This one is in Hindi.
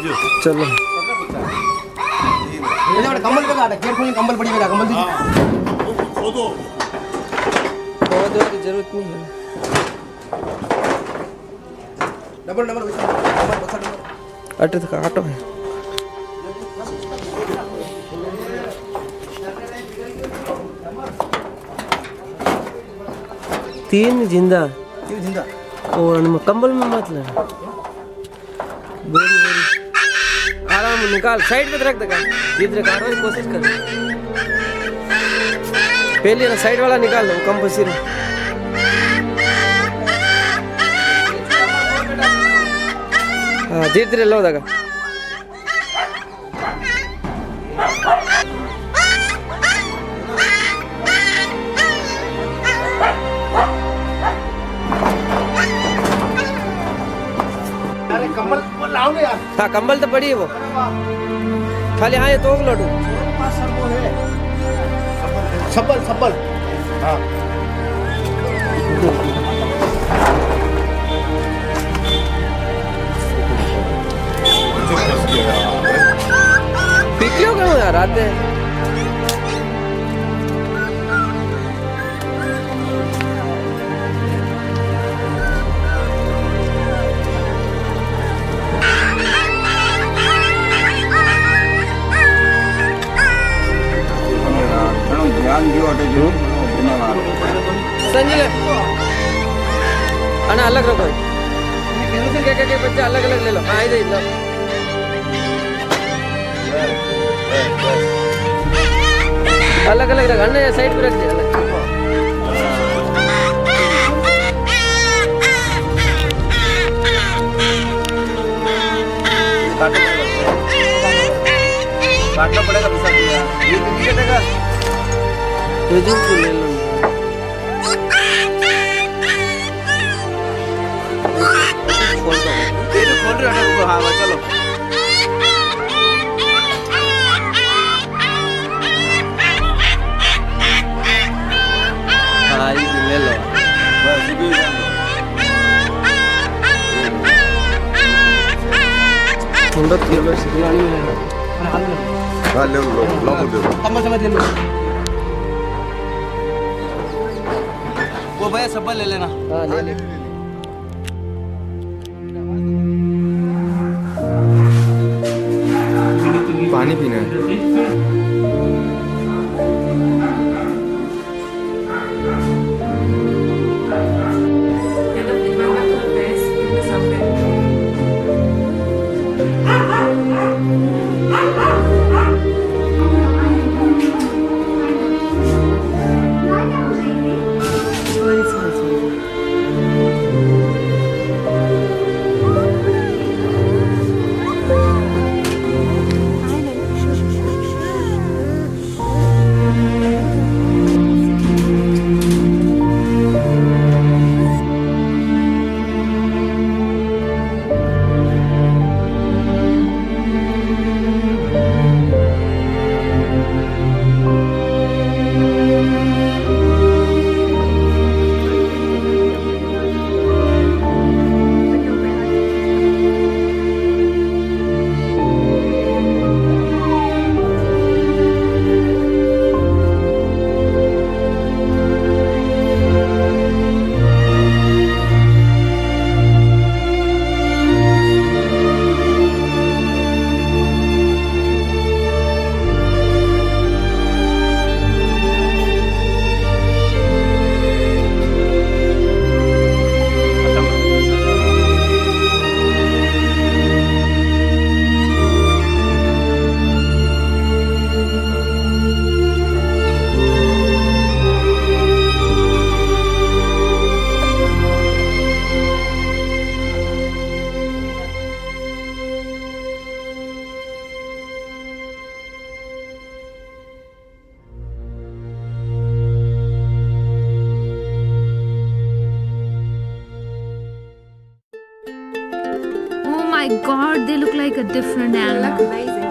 चलो कंबल का केयरफुल कंबल पड़ी मेरा कंबल खोदो की जरूरत नहीं है डबल डबल अटे तक ऑटो है तीन जिंदा और कंबल में मत लेना बोरी बोरी आराम निकाल साइड पे रख देगा जिधर काटने की कोशिश कर पहले ना साइड वाला निकाल लो कंपल्सरी हाँ धीरे धीरे लो देगा कंबल लाओ ना यार हाँ कंबल तो पड़ी है वो खाली हाँ ये तो लौटू सब्बल सब्बल हाँ पिकलियो करो यार आते हैं संजय अना अलग रखो क्या बच्चा अलग अलग ले लो हाँ इधर लो अलग अलग रख अन्ना साइड पे रख दे अलग काटना पड़ेगा पैसा ये कितने देगा तो जो ले लो खोल रहे हो हाँ चलो हाँ ये ले लो थोड़ा किलो सिखलानी है हाँ ले लो कम समझ ले लो वो भैया सब्बा ले लेना हाँ ले ले पानी पीना है my god, they look like a different animal.